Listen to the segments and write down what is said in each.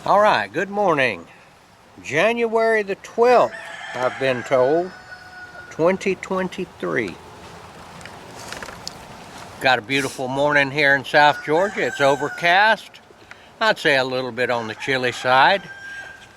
All right, good morning. January the 12th, I've been told, 2023. Got a beautiful morning here in South Georgia. It's overcast. I'd say a little bit on the chilly side,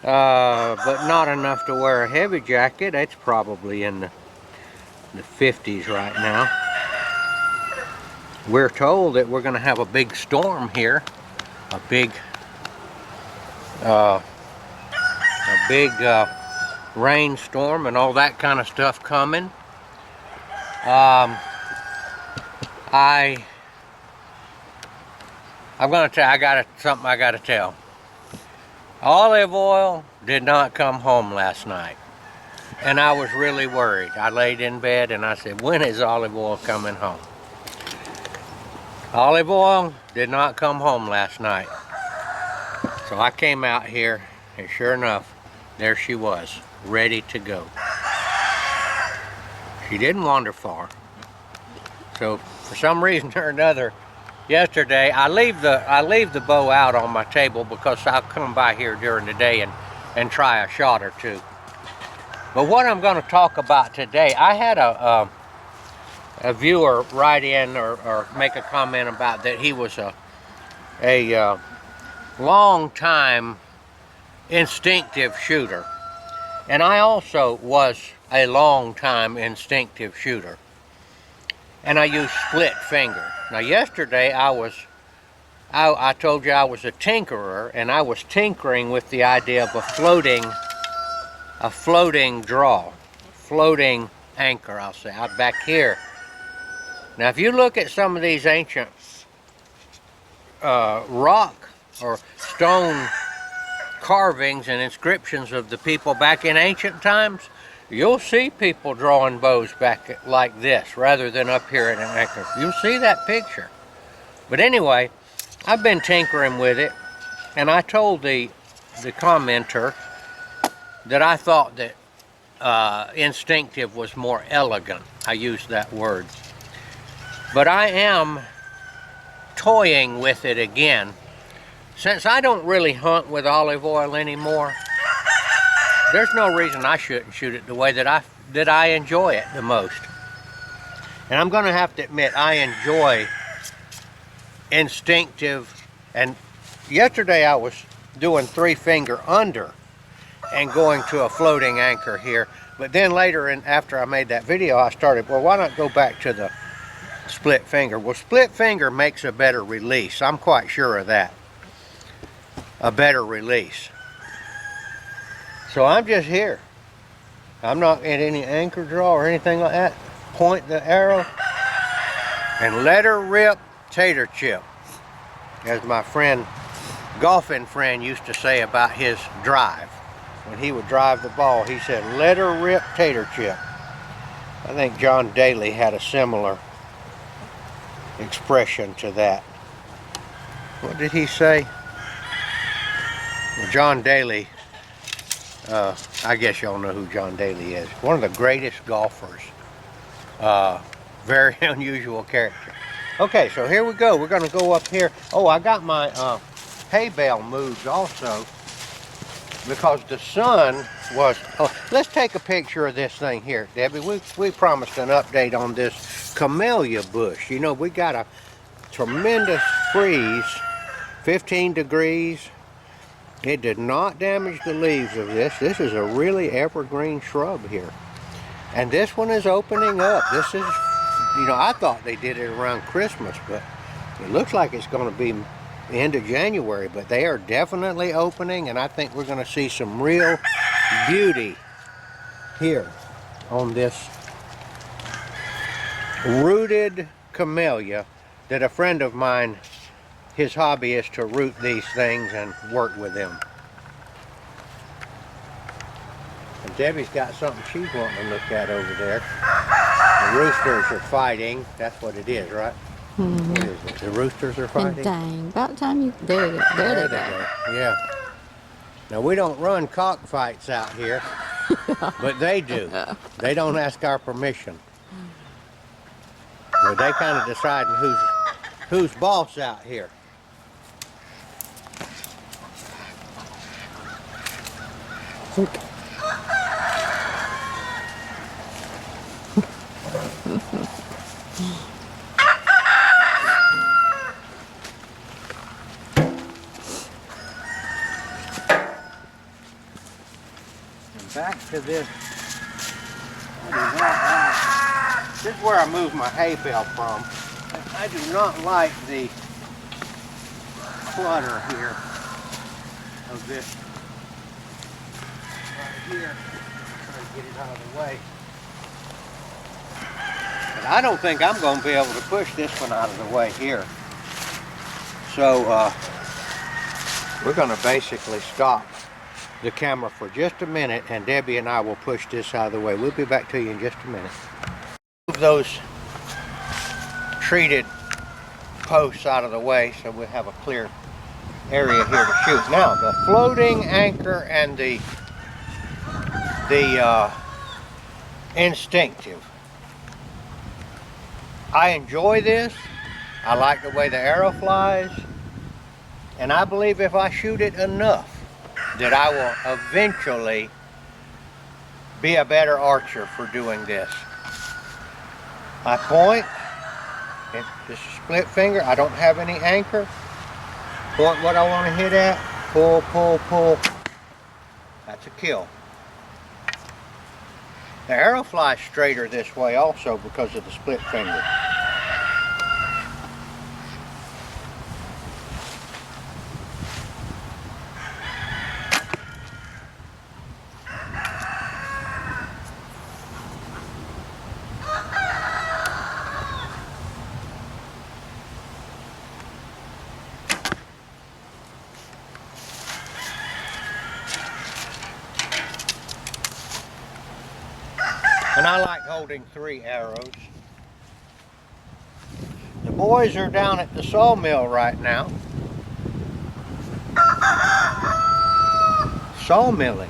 but not enough to wear a heavy jacket. It's probably in the 50s right now. We're told that we're going to have a big storm here, a big rainstorm and all that kind of stuff coming. Something I gotta tell. Olive oil did not come home last night, and I was really worried. I laid in bed and I said, when is olive oil coming home? Olive oil did not come home last night. So I came out here, and sure enough, there she was, ready to go. She didn't wander far. So for some reason or another, yesterday I leave the bow out on my table because I'll come by here during the day and try a shot or two. But what I'm going to talk about today, I had a viewer write in or make a comment about that he was a long time instinctive shooter, and I also was a long time instinctive shooter, and I used split finger. Now yesterday I told you I was a tinkerer, and I was tinkering with the idea of a floating draw, floating anchor, I'll say, out back here. Now if you look at some of these ancient rock or stone carvings and inscriptions of the people back in ancient times, you'll see people drawing bows back like this rather than up here in an anchor. You'll see that picture. But anyway, I've been tinkering with it, and I told the commenter that I thought that instinctive was more elegant. I used that word. But I am toying with it again. Since I don't really hunt with olive oil anymore, there's no reason I shouldn't shoot it the way that I enjoy it the most. And I'm going to have to admit, I enjoy instinctive. And yesterday I was doing 3-finger under and going to a floating anchor here. But then later, after I made that video, I started, well, why not go back to the split finger? Well, split finger makes a better release. I'm quite sure of that. A better release. So I'm just here. I'm not at any anchor draw or anything like that. Point the arrow and let her rip, tater chip. As my golfing friend used to say about his drive. When he would drive the ball, he said, let her rip, tater chip. I think John Daly had a similar expression to that. What did he say? Well, John Daly, I guess y'all know who John Daly is. One of the greatest golfers. Very unusual character. Okay, so here we go. We're going to go up here. Oh, I got my hay bale moved also because the sun was... Oh, let's take a picture of this thing here, Debbie. We promised an update on this camellia bush. You know, we got a tremendous freeze, 15 degrees. It did not damage the leaves of this. This is a really evergreen shrub here. And this one is opening up. This is, you know, I thought they did it around Christmas, but it looks like it's going to be the end of January. But they are definitely opening, and I think we're going to see some real beauty here on this rooted camellia that a friend of mine, his hobby is to root these things and work with them. And Debbie's got something she's wanting to look at over there. The roosters are fighting. That's what it is, right? Mm-hmm. What is it? The roosters are fighting? Dang, about time you... There you go. There they go. Yeah. Now, we don't run cockfights out here, but they do. They don't ask our permission. But they kind of deciding who's boss out here. And back to this. This is where I moved my hay bale from. I do not like the clutter here of this right here. Try to get it out of the way. But I don't think I'm going to be able to push this one out of the way here. So we're going to basically stop the camera for just a minute, and Debbie and I will push this out of the way. We'll be back to you in just a minute. Move those treated posts out of the way so we'll have a clear area here to shoot. Now, the floating anchor and the instinctive. I enjoy this. I like the way the arrow flies, and I believe if I shoot it enough that I will eventually be a better archer for doing this. I point, it's just a split finger. I don't have any anchor. Point what I want to hit at, pull, pull, pull. That's a kill. The arrow flies straighter this way also because of the split finger. And I like holding 3 arrows. The boys are down at the sawmill right now. Sawmilling.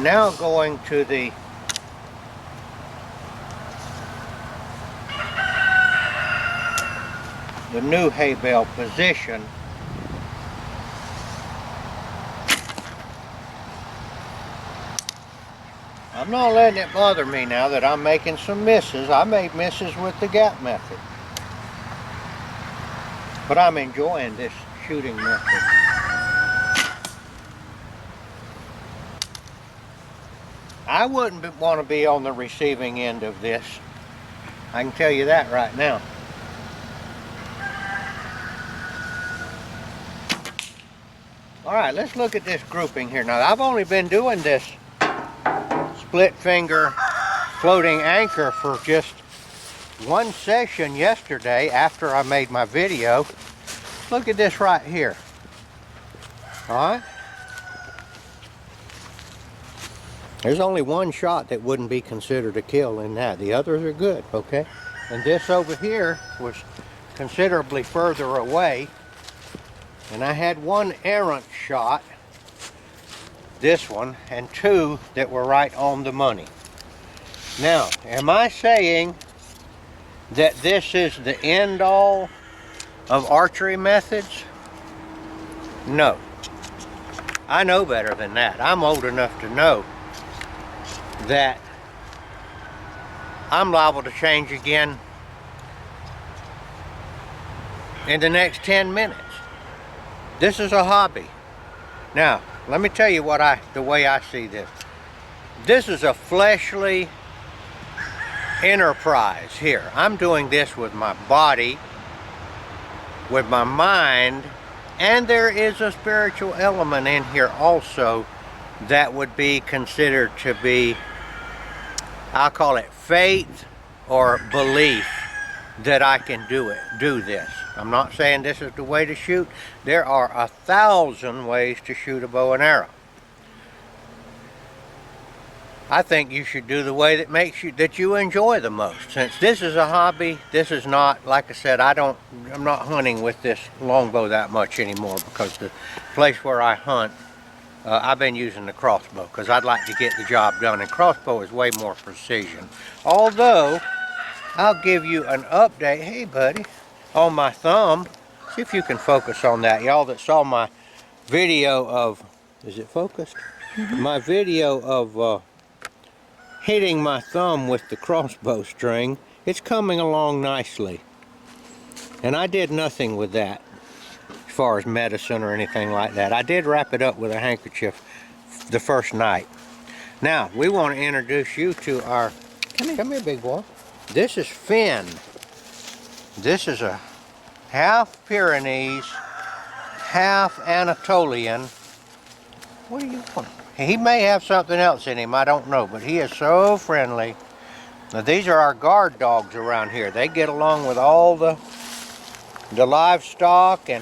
Now going to the new hay bale position. I'm not letting it bother me now that I'm making some misses. I made misses with the gap method, but I'm enjoying this shooting method. I wouldn't want to be on the receiving end of this. I can tell you that right now. All right, let's look at this grouping here. Now, I've only been doing this split finger floating anchor for just one session yesterday after I made my video. Look at this right here. All right. There's only one shot that wouldn't be considered a kill in that. The others are good, okay? And this over here was considerably further away. And I had one errant shot, this one, and 2 that were right on the money. Now, am I saying that this is the end all of archery methods? No. I know better than that. I'm old enough to know that I'm liable to change again in the next 10 minutes. This is a hobby. Now, let me tell you the way I see this. This is a fleshly enterprise here. I'm doing this with my body, with my mind, and there is a spiritual element in here also that would be considered to be, I'll call it faith or belief that I can do this. I'm not saying this is the way to shoot. There are 1,000 ways to shoot a bow and arrow. I think you should do the way that makes you, that you enjoy the most. Since this is a hobby, this is not, like I said, I'm not hunting with this longbow that much anymore, because the place where I hunt, I've been using the crossbow because I'd like to get the job done, and crossbow is way more precision. Although, I'll give you an update, hey buddy, on my thumb. See if you can focus on that. Y'all that saw my video of, is it focused? My video of hitting my thumb with the crossbow string, it's coming along nicely. And I did nothing with that as far as medicine or anything like that. I did wrap it up with a handkerchief the first night. Now, we want to introduce you to our, come here big boy. This is Finn. This is a half Pyrenees, half Anatolian. What are you doing? He may have something else in him, I don't know, but he is so friendly. Now these are our guard dogs around here. They get along with all the livestock, and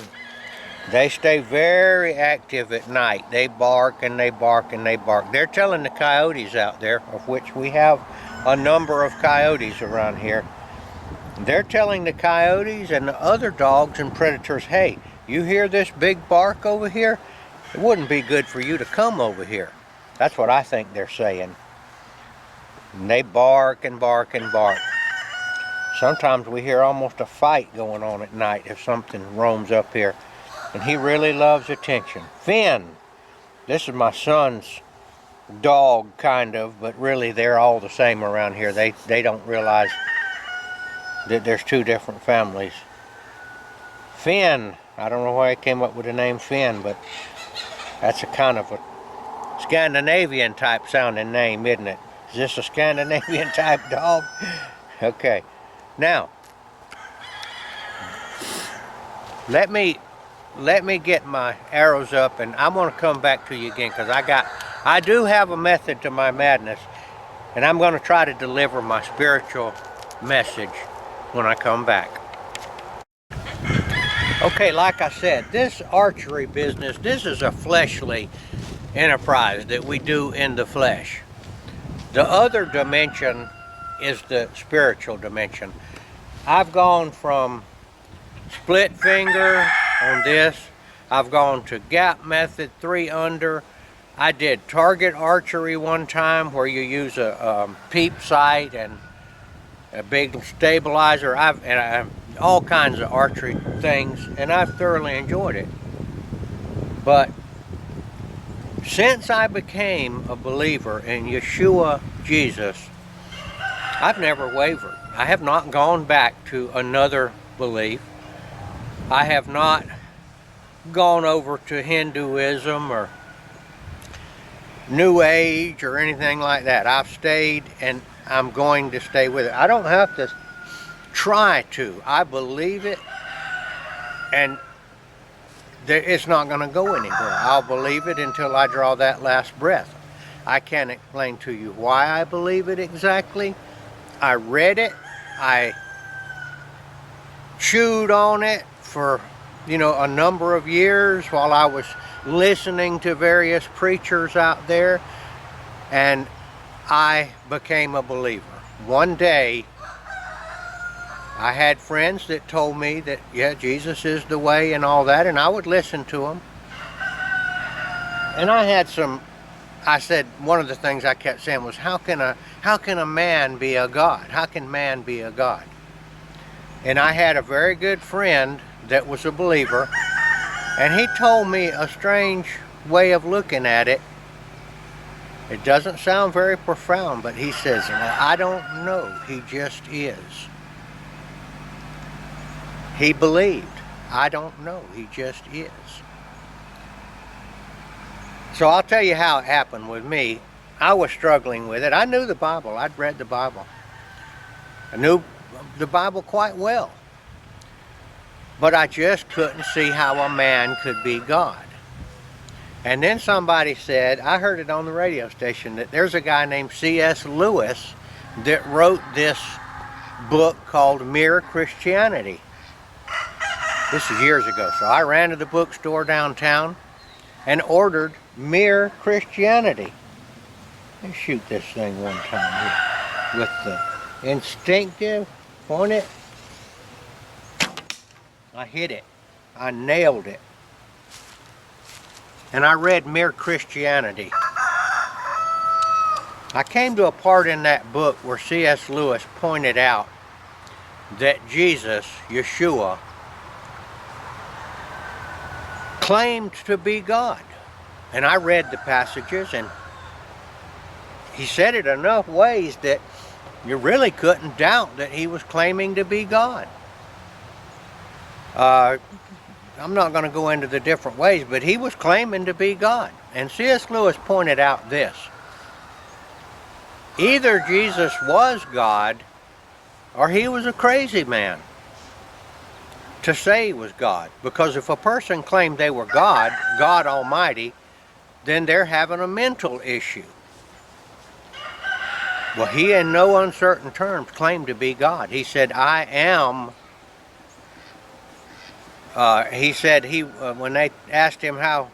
they stay very active at night. They bark and they bark and they bark. They're telling the coyotes out there, of which we have a number of coyotes around here. They're telling the coyotes and the other dogs and predators, hey, you hear this big bark over here? It wouldn't be good for you to come over here. That's what I think they're saying. And they bark and bark and bark. Sometimes we hear almost a fight going on at night if something roams up here. And he really loves attention. Finn, this is my son's dog, kind of, but really they're all the same around here. They don't realize that there's two different families. Finn, I don't know why I came up with the name Finn, but that's a kind of a Scandinavian type sounding name, isn't it? Is this a Scandinavian type dog? Okay. Now, let me get my arrows up, and I'm going to come back to you again, because I do have a method to my madness, and I'm going to try to deliver my spiritual message when I come back. Okay, like I said, this archery business, this is a fleshly enterprise that we do in the flesh. The other dimension is the spiritual dimension. I've gone from split finger on this, I've gone to gap method, 3 under. I did target archery one time where you use a peep sight and a big stabilizer. I've all kinds of archery things, and I've thoroughly enjoyed it. But since I became a believer in Yeshua Jesus, I've never wavered. I have not gone back to another belief. I have not gone over to Hinduism or New Age or anything like that. I've stayed, and I'm going to stay with it. I don't have to try to. I believe it, and it's not going to go anywhere. I'll believe it until I draw that last breath. I can't explain to you why I believe it exactly. I read it. I chewed on it for, a number of years while I was listening to various preachers out there, and I became a believer. One day, I had friends that told me that, yeah, Jesus is the way and all that, and I would listen to them. And I said, one of the things I kept saying was, how can a man be a God? How can man be a God? And I had a very good friend that was a believer, and he told me a strange way of looking at it. It doesn't sound very profound, but he says, I don't know, he just is. He believed. I don't know, he just is. So I'll tell you how it happened with me. I was struggling with it. I knew the Bible. I'd read the Bible. I knew the Bible quite well. But I just couldn't see how a man could be God. And then somebody said, I heard it on the radio station, that there's a guy named C.S. Lewis that wrote this book called Mere Christianity. This is years ago. So I ran to the bookstore downtown and ordered Mere Christianity. Let's shoot this thing one time here. With the instinctive, point it. I hit it. I nailed it. And I read Mere Christianity. I came to a part in that book where C.S. Lewis pointed out that Jesus, Yeshua, claimed to be God. And I read the passages, and he said it enough ways that you really couldn't doubt that he was claiming to be God. I'm not going to go into the different ways, but he was claiming to be God. And C.S. Lewis pointed out this. Either Jesus was God, or he was a crazy man to say he was God. Because if a person claimed they were God, God Almighty, then they're having a mental issue. Well, he in no uncertain terms claimed to be God. He said, I am. He said, when they asked him how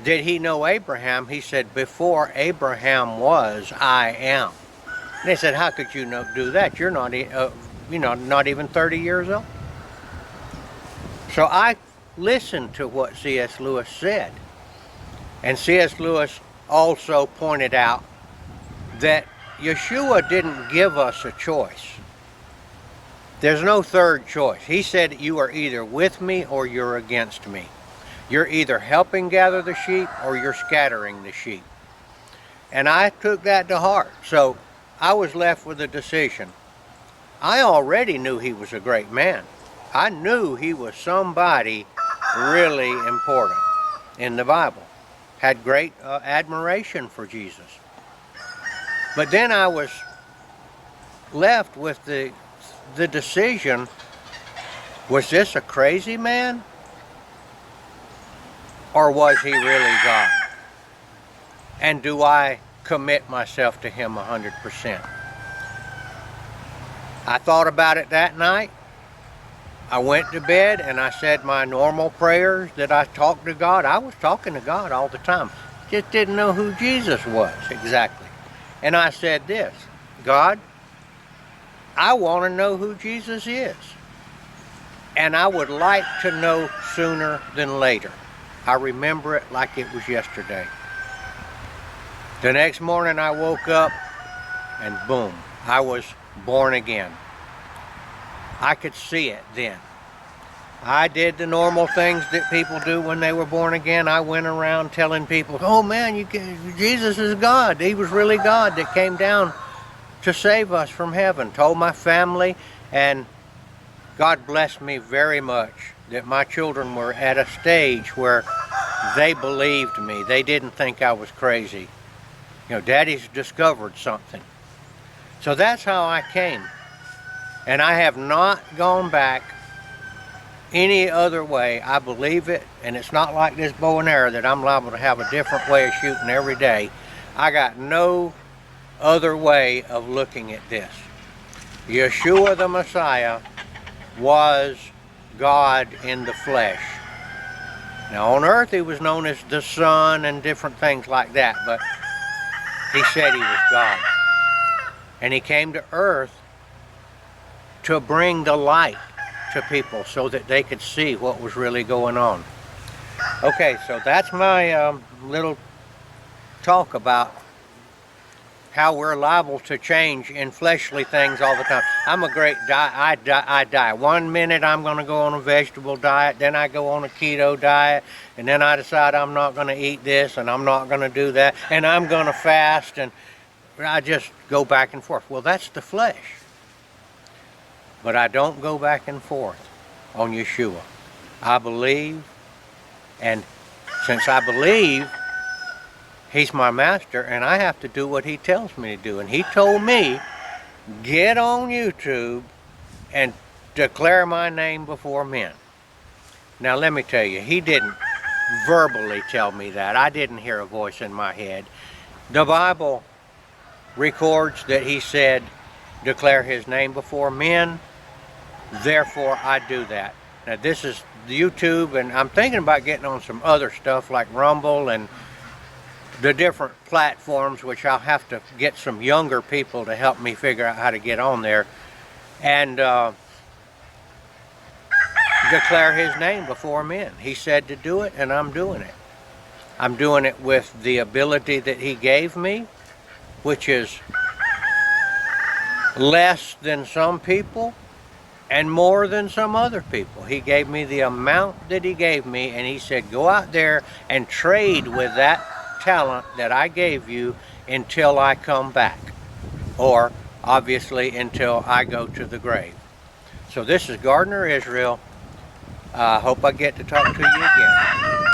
did he know Abraham, he said, before Abraham was, I am. And they said, how could you do that? You're not, not even 30 years old. So I listened to what C.S. Lewis said. And C.S. Lewis also pointed out that Yeshua didn't give us a choice. There's no third choice. He said, you are either with me or you're against me. You're either helping gather the sheep or you're scattering the sheep. And I took that to heart. So I was left with a decision. I already knew he was a great man. I knew he was somebody really important in the Bible. Had great admiration for Jesus. But then I was left with the decision, was this a crazy man? Or was he really God? And do I commit myself to him 100%? I thought about it that night. I went to bed and I said my normal prayers that I talked to God. I was talking to God all the time. Just didn't know who Jesus was exactly. And I said this, God, I want to know who Jesus is. And I would like to know sooner than later. I remember it like it was yesterday. The next morning I woke up and boom, I was born again. I could see it then. I did the normal things that people do when they were born again. I went around telling people, oh man, Jesus is God. He was really God that came down to save us from heaven. Told my family, and God blessed me very much that my children were at a stage where they believed me. They didn't think I was crazy. You know, Daddy's discovered something. So that's how I came. And I have not gone back any other way. I believe it, and it's not like this bow and arrow that I'm liable to have a different way of shooting every day. I got no other way of looking at this. Yeshua the Messiah was God in the flesh. Now on earth he was known as the Son and different things like that, but he said he was God. And he came to earth to bring the light to people so that they could see what was really going on. Okay, so that's my little talk about how we're liable to change in fleshly things all the time. I'm a great I die. 1 minute I'm going to go on a vegetable diet, then I go on a keto diet, and then I decide I'm not going to eat this and I'm not going to do that, and I'm going to fast, and I just go back and forth. Well, that's the flesh. But I don't go back and forth on Yeshua. I believe, and since I believe, he's my master, and I have to do what he tells me to do. And he told me, get on YouTube and declare my name before men. Now let me tell you, he didn't verbally tell me that. I didn't hear a voice in my head. The Bible records that he said, declare his name before men, therefore I do that. Now this is YouTube, and I'm thinking about getting on some other stuff like Rumble and the different platforms, which I'll have to get some younger people to help me figure out how to get on there, and declare his name before men. He said to do it, and I'm doing it. I'm doing it with the ability that he gave me, which is less than some people and more than some other people. He gave me the amount that he gave me, and he said, go out there and trade with that talent that I gave you until I come back, or obviously until I go to the grave. So this is Gardner Israel. I hope I get to talk to you again.